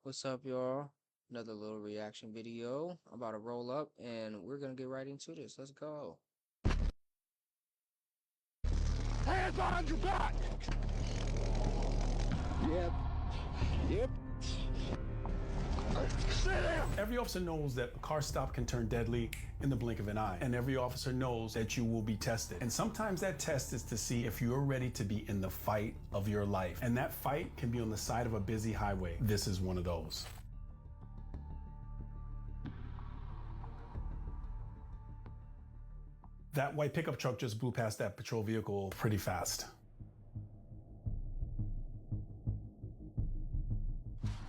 What's up, y'all? Another little reaction video. I'm about to roll up and we're gonna get right into this. Let's go. Hands behind your back! Yep. Yep. Sit down! Every officer knows that a car stop can turn deadly in the blink of an eye. And every officer knows that you will be tested. And sometimes that test is to see if you're ready to be in the fight of your life. And that fight can be on the side of a busy highway. This is one of those. That white pickup truck just blew past that patrol vehicle pretty fast.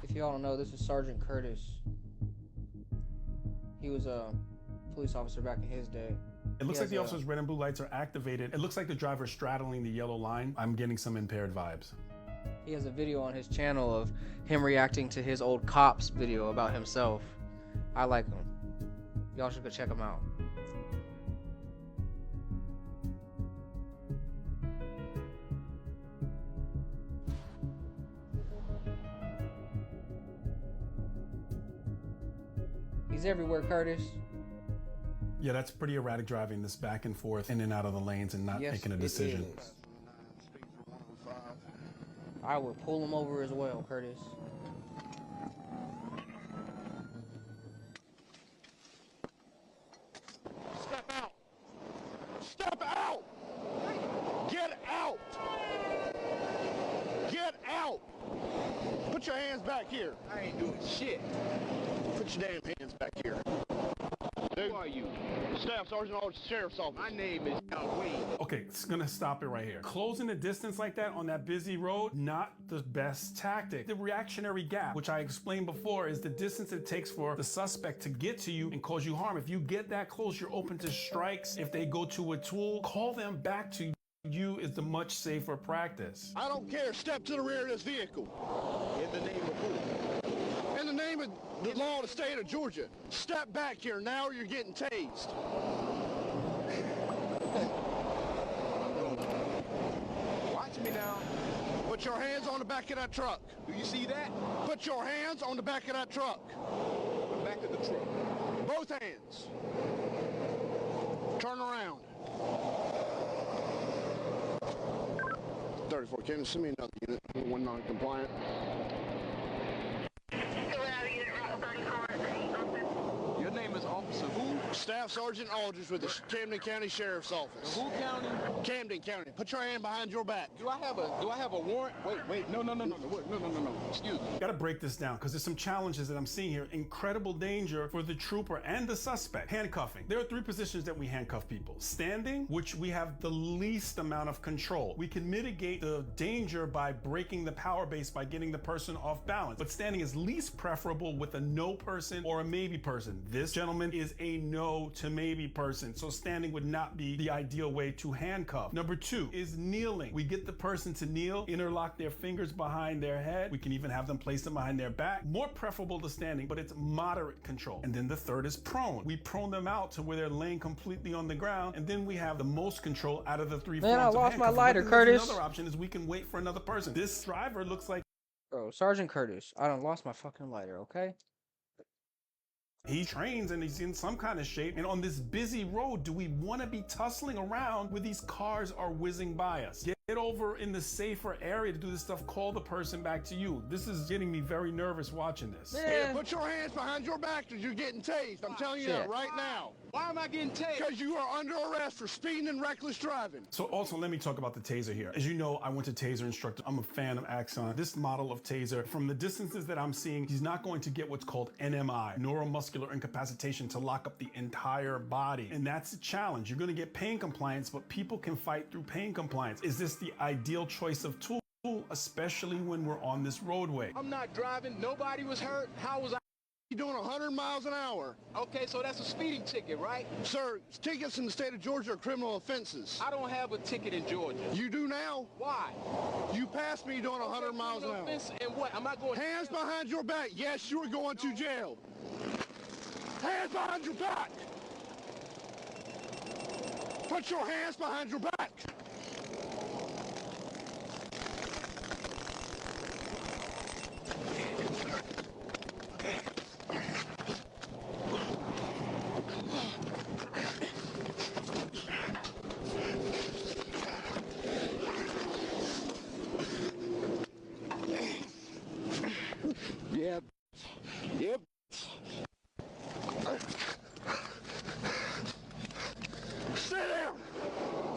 If y'all don't know, this is Sergeant Curtis. He was a police officer back in his day. It looks like the officer's red and blue lights are activated. It looks like the driver's straddling the yellow line. I'm getting some impaired vibes. He has a video on his channel of him reacting to his old cops video about himself. I like him. Y'all should go check him out. He's everywhere, Curtis. Yeah, that's pretty erratic driving, this back and forth, in and out of the lanes and not making a decision. I would pull him over as well, Curtis. Step out! Step out! Get out! Get out! Put your hands back here. I ain't doing shit. Put your damn hands back here. Who are you? Staff Sergeant Aldrich, Sheriff's Office. My name is John Wayne. Okay, it's gonna stop it right here. Closing the distance like that on that busy road, not the best tactic. The reactionary gap, which I explained before, is the distance it takes for the suspect to get to you and cause you harm. If you get that close, you're open to strikes. If they go to a tool, call them back to you is the much safer practice. I don't care. Step to the rear of this vehicle. In the name of who? In the name of the law of the state of Georgia, step back here now or you're getting tased. Watch me now. Put your hands on the back of that truck. Do you see that? Put your hands on the back of that truck. The back of the truck. Both hands. Turn around. 34, can you send me another unit? One non-compliant. Your name is Officer who? Staff Sergeant Aldridge with the Camden County Sheriff's Office. Who county? Camden County. Put your hand behind your back. Do I have a warrant? Wait. No. Excuse me. Gotta break this down because there's some challenges that I'm seeing here. Incredible danger for the trooper and the suspect. Handcuffing. There are three positions that we handcuff people. Standing, which we have the least amount of control. We can mitigate the danger by breaking the power base by getting the person off balance. But standing is least preferable with a no person or a maybe person. This gentleman is a no to maybe person. So standing would not be the ideal way to handcuff. Number two is kneeling. We get the person to kneel, interlock their fingers behind their head. We can even have them place them behind their back. More preferable to standing, but it's moderate control. And then the third is prone. We prone them out to where they're laying completely on the ground. And then we have the most control out of the three forms of handcuffing. Man, I lost my lighter, But then there's Curtis. Another option is we can wait for another person. This driver looks like Bro, Sergeant Curtis, I done lost my fucking lighter, okay? he trains and he's in some kind of shape. And on this busy road, do we want to be tussling around where these cars are whizzing by us? Get over in the safer area to do this stuff. Call the person back to you. This is getting me very nervous watching this. Here, put your hands behind your back as you're getting tased. I'm telling you that Shit. right now. Why am I getting tased? Because you are under arrest for speeding and reckless driving. So also let me talk about the taser here. As you know, I went to taser instructor. I'm a fan of Axon. This model of taser, from the distances that I'm seeing, he's not going to get what's called NMI, neuromuscular incapacitation, to lock up the entire body. And that's a challenge. You're going to get pain compliance, but people can fight through pain compliance. Is this the ideal choice of tool, especially when we're on this roadway? I'm not driving. Nobody was hurt. How was I? You're doing 100 miles an hour. Okay, so that's a speeding ticket, right? Sir, tickets in the state of Georgia are criminal offenses. I don't have a ticket in Georgia. You do now. Why? You passed me doing 100 miles an hour. Offense and what? Am I going? Hands behind your back. Yes, you are going to jail. Hands behind your back. Put your hands behind your back. Yeah. Yep. Stay down.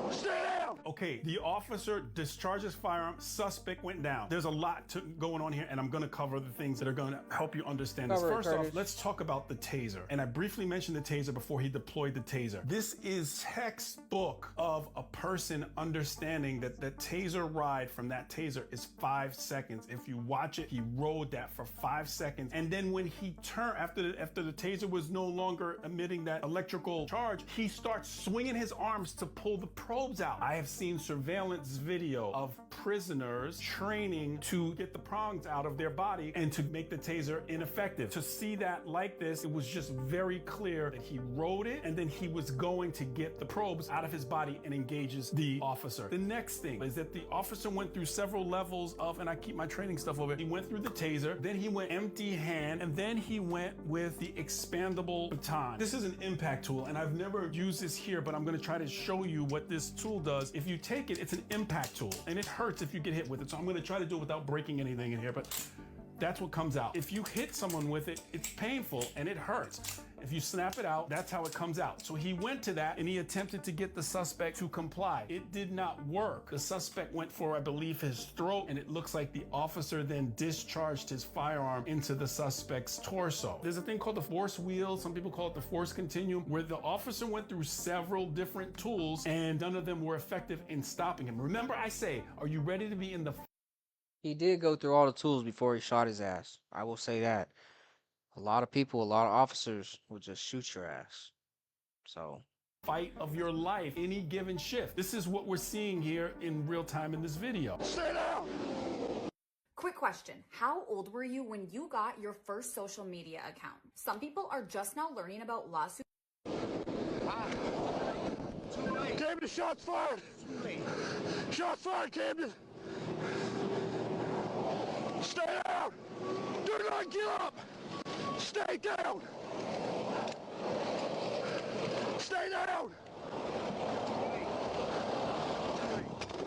Stay down. Okay, the officer discharged his firearm, suspect went down. There's a lot going on here, and I'm gonna cover the things that are gonna help you understand this. Cover it, First off, Curtis. let's talk about the taser. And I briefly mentioned the taser before he deployed the taser. This is textbook of a person understanding that the taser ride from that taser is 5 seconds. If you watch it, he rode that for 5 seconds. And then when he turned, after the taser was no longer emitting that electrical charge, he starts swinging his arms to pull the probes out. I have seen surveillance video of prisoners training to get the prongs out of their body and to make the taser ineffective. To see that like this, it was just very clear that he rode it and then he was going to get the probes out of his body and engages the officer. The next thing is that the officer went through several levels of, and I keep my training stuff over, he went through the taser, then he went empty hand, and then he went with the expandable baton. This is an impact tool, and I've never used this here, but I'm gonna try to show you what this tool does. If you take it, it's an impact tool, and it hurts if you get hit with it. So I'm gonna try to do it without breaking anything in here, but that's what comes out. If you hit someone with it, it's painful and it hurts. If you snap it out, that's how it comes out. So he went to that and he attempted to get the suspect to comply. It did not work. The suspect went for, I believe, his throat, and it looks like the officer then discharged his firearm into the suspect's torso. There's a thing called the force wheel. Some people call it the force continuum, where the officer went through several different tools and none of them were effective in stopping him. Remember, I say, are you ready to be in the He did go through all the tools before he shot his ass. I will say that. A lot of people, a lot of officers will just shoot your ass. So, fight of your life, any given shift? This is what we're seeing here in real time in this video. Stay down. Quick question. How old were you when you got your first social media account? Some people are just now learning about lawsuits. Camden, shots fired. Shots fired, Camden. Stay down. Do not get up. Stay down. Stay down.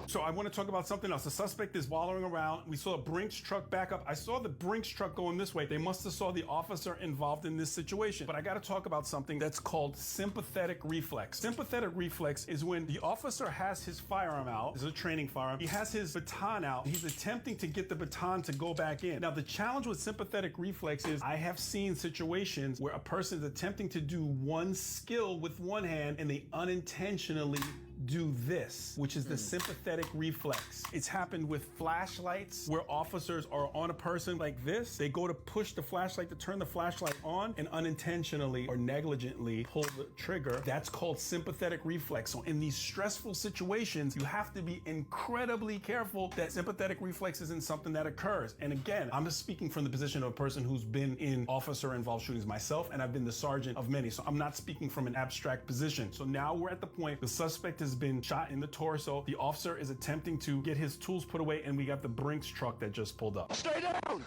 So I want to talk about something else. The suspect is wallowing around. We saw a Brinks truck back up. I saw the Brinks truck going this way. They must have saw the officer involved in this situation. But I got to talk about something that's called sympathetic reflex. Sympathetic reflex is when the officer has his firearm out. This is a training firearm. He has his baton out. He's attempting to get the baton to go back in. Now, the challenge with sympathetic reflex is I have seen situations where a person is attempting to do one skill with one hand and they unintentionally do this, which is the sympathetic reflex. It's happened with flashlights where officers are on a person like this. They go to push the flashlight to turn the flashlight on and unintentionally or negligently pull the trigger. That's called sympathetic reflex. So in these stressful situations, you have to be incredibly careful that sympathetic reflex isn't something that occurs. And again, I'm just speaking from the position of a person who's been in officer-involved shootings myself, and I've been the sergeant of many. So I'm not speaking from an abstract position. So now we're at the point the suspect has been shot in the torso. The officer is attempting to get his tools put away, and we got the Brinks truck that just pulled up. Stay down.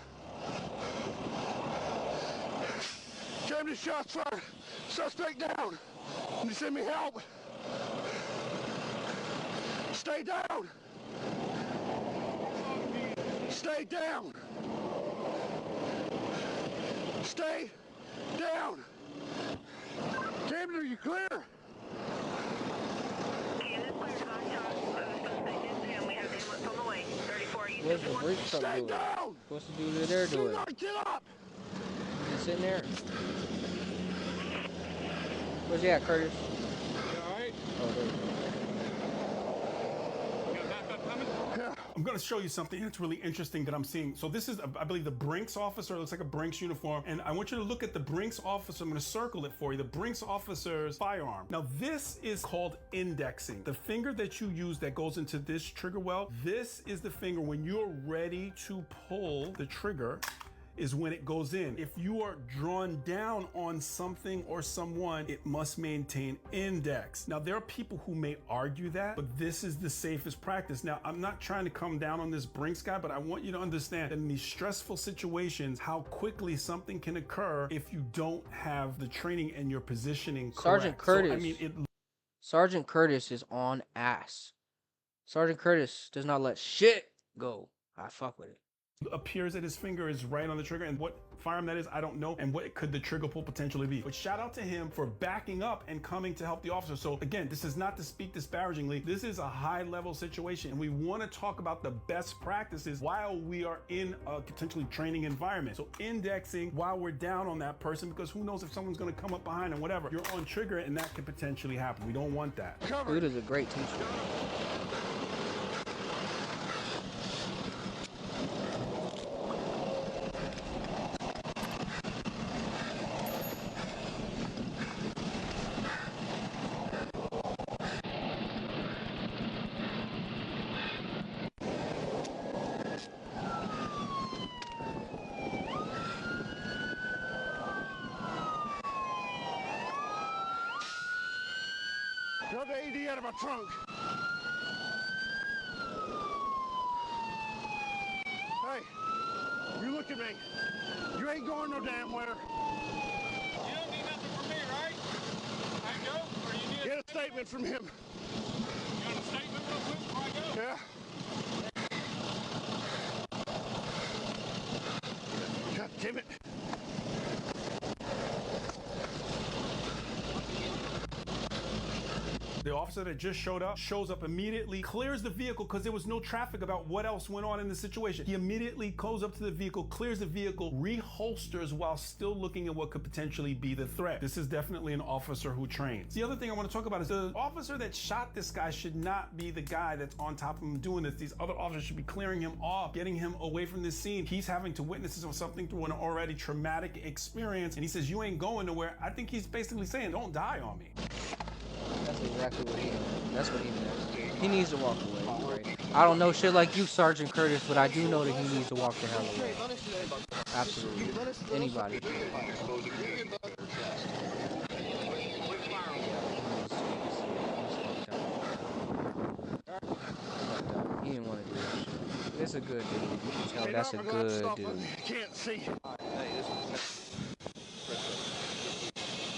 Camden, shots fired. Suspect down. Can you send me help? Stay down. Stay down. Stay down. Camden, are you clear? what's the Brinks truck Stay doing? down. What's the dude that they're Do doing? not get up. He's sitting there. Where's he at, Curtis? Alright? Oh, there you go. I'm going to show you something that's really interesting that I'm seeing. So this is, I believe, the Brinks officer. It looks like a Brinks uniform. And I want you to look at the Brinks officer. I'm going to circle it for you. The Brinks officer's firearm. Now, this is called indexing. The finger that you use that goes into this trigger well, this is the finger when you're ready to pull the trigger is when it goes in. If you are drawn down on something or someone, it must maintain index. Now, there are people who may argue that, but this is the safest practice. Now, I'm not trying to come down on this Brinks guy, but I want you to understand that in these stressful situations, how quickly something can occur if you don't have the training and your positioning Sergeant correct. Curtis. So, I mean, Sergeant Curtis is on ass. Sergeant Curtis does not let shit go. I fuck with it. appears that his finger is right on the trigger, and what firearm that is, I don't know, and what could the trigger pull potentially be. But shout out to him for backing up and coming to help the officer. So again, this is not to speak disparagingly. This is a high level situation, and we want to talk about the best practices while we are in a potentially training environment. So indexing while we're down on that person, because who knows if someone's going to come up behind and whatever. You're on trigger, and that could potentially happen. We don't want that. Dude is a great teacher. Grab the AD out of my trunk. Hey, you look at me. You ain't going no damn where. You don't need nothing from me, right? I can go, or you need Get a statement from him. you want a statement real quick before I go? Yeah? God damn it. The officer that just showed up shows up immediately, clears the vehicle because there was no traffic about what else went on in the situation. He immediately goes up to the vehicle, clears the vehicle, reholsters while still looking at what could potentially be the threat. This is definitely an officer who trains. The other thing I want to talk about is the officer that shot this guy should not be the guy that's on top of him doing this. These other officers should be clearing him off, getting him away from this scene. He's having to witness something through an already traumatic experience, and he says, "You ain't going nowhere." I think he's basically saying, "Don't die on me." That's exactly what he. That's what he needs. He needs to walk away. Right? I don't know shit like you, Sergeant Curtis, but I do know that he needs to walk the hell away. Absolutely. Anybody. He didn't want to do that shit. It's a good dude. You can tell that's a good dude. Can't see.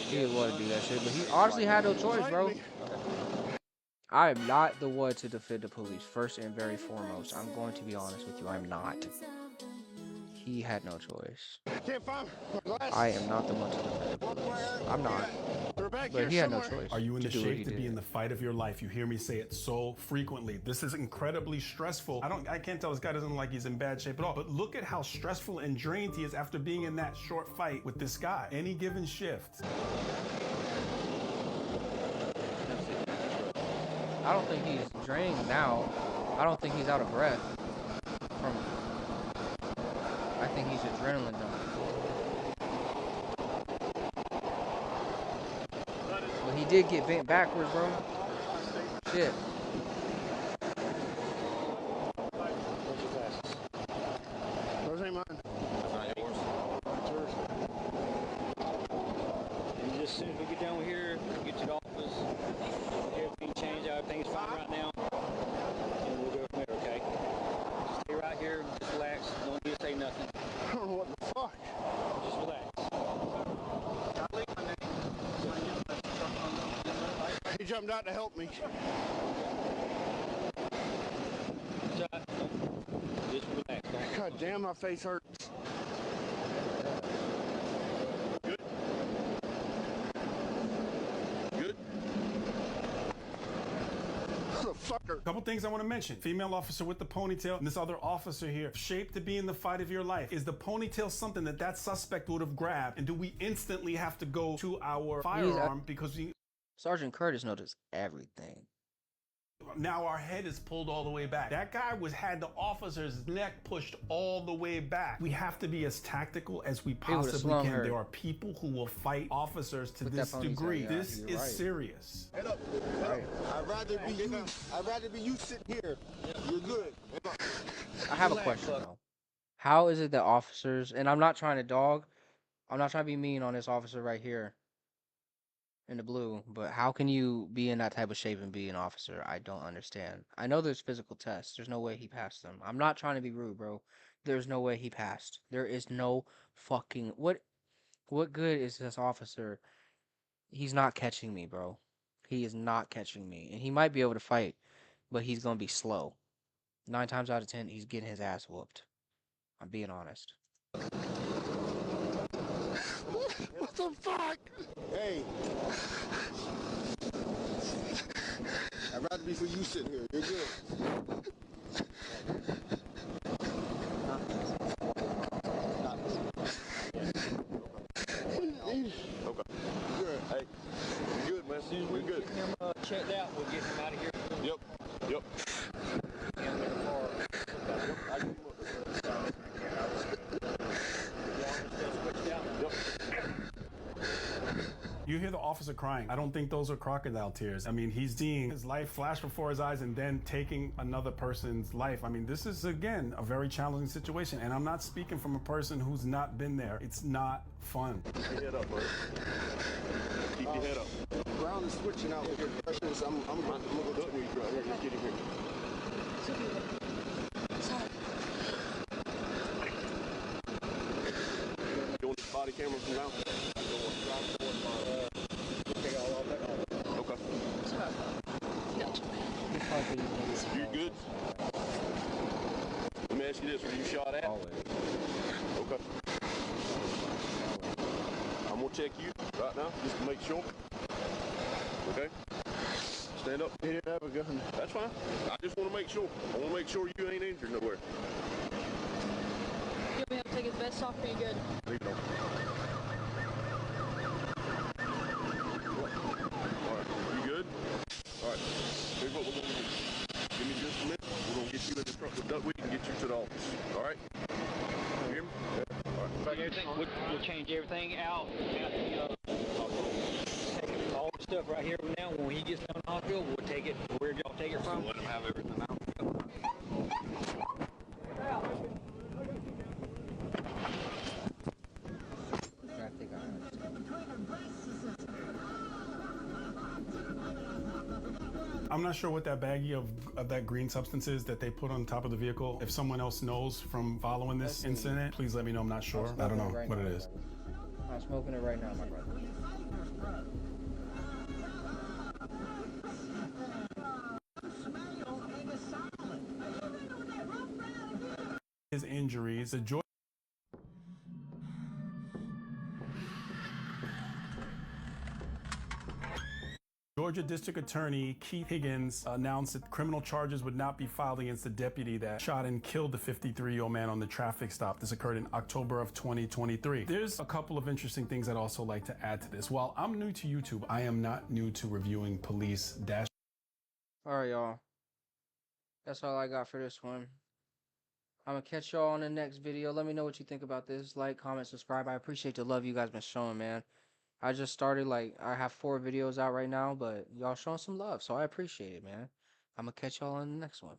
He didn't want to do that shit, but he honestly had no choice, bro. I am not the one to defend the police, first and very foremost. I'm going to be honest with you, I'm not. He had no choice. Can't find my glasses. I am not the one to defend the police. I'm not. They're back But here he had no somewhere. choice. Are you in the to do what shape he to be did. in the fight of your life? You hear me say it so frequently. This is incredibly stressful. I can't tell this guy doesn't look like he's in bad shape at all. But look at how stressful and drained he is after being in that short fight with this guy. Any given shift. I don't think he's drained now. I don't think he's out of breath. I think he's adrenaline junkie. But he did get bent backwards, bro. Shit. Those ain't mine. And just as soon as we get down here, get to the office, everything changed out, everything's fine right now, and we'll go from there, okay? Just stay right here, just relax, don't need to say nothing, I don't know what the fuck. just relax. He jumped out to help me. It's all right, just relax, don't. God damn, my face hurts. Good? Motherfucker. Couple things I want to mention. Female officer with the ponytail and this other officer here. Shaped to be in the fight of your life. Is the ponytail something that suspect would have grabbed? And do we instantly have to go to our firearm because Sergeant Curtis noticed everything. now our head is pulled all the way back? That guy had the officer's neck pushed all the way back. We have to be as tactical as we possibly slung can. her. There are people who will fight officers to With this that ponytail, degree. yeah, This you're is right. serious. Head up. Right. I'd rather be you sitting here. You're good. I have a question though. How is it that officers, and I'm not trying to be mean on this officer right here in the blue, but how can you be in that type of shape and be an officer? I don't understand. I know there's physical tests. There's no way he passed them. I'm not trying to be rude, bro. There's no way he passed. There is no fucking what good is this officer? He's not catching me, bro. He is not catching me. And he might be able to fight, but he's gonna be slow. 9 times out of 10, he's getting his ass whooped. I'm being honest. What the fuck? Hey. I'd rather be for you sitting here. You're good. Okay. Good. Hey, you good, man? As soon as we get him checked out, we'll get him out of here. Yep. Yep. Get him in the car. Yep. I can Yep. You hear the officer crying. I don't think those are crocodile tears. I mean, he's seeing his life flash before his eyes and then taking another person's life. I mean, this is, again, a very challenging situation. And I'm not speaking from a person who's not been there. It's not fun. Keep your head up, bud. Keep your head up. Brown is switching out here. I'm gonna go to you, bro. Here, get him here. You want the body camera from now? Okay. You good? Let me ask you this: were you shot at? Always. Okay. I'm gonna check you right now just to make sure. Okay. Stand up. He didn't have a gun. That's fine. I just want to make sure. I want to make sure you ain't injured nowhere. You want me to take his vest off? Are you good? Leave it on. All right. You good? All right. Here's what we're gonna do. Give me just a minute. We're gonna get you in the truck with Duckweed and get you to the office. All right? You hear me? All right. Back Everything, we'll change everything out. Take all the stuff right here from now. When he gets down to the hospital, we'll take it. Where y'all take it from? Let him have everything out. I think I understand. I'm not sure what that baggie of that green substance is that they put on top of the vehicle. If someone else knows from following this incident, please let me know. I'm not sure. I don't know what it is. I'm smoking it right now, my brother. His injuries. The Georgia District Attorney Keith Higgins announced that criminal charges would not be filed against the deputy that shot and killed the 53-year-old man on the traffic stop. This occurred in October of 2023. There's a couple of interesting things I'd also like to add to this. While I'm new to YouTube, I am not new to reviewing police dash. All right, y'all. That's all I got for this one. I'm gonna catch y'all on the next video. Let me know what you think about this. Like, comment, subscribe. I appreciate the love you guys been showing, man. I just started, like, I have 4 videos out right now, but y'all showing some love, so I appreciate it, man. I'm gonna catch y'all on the next one.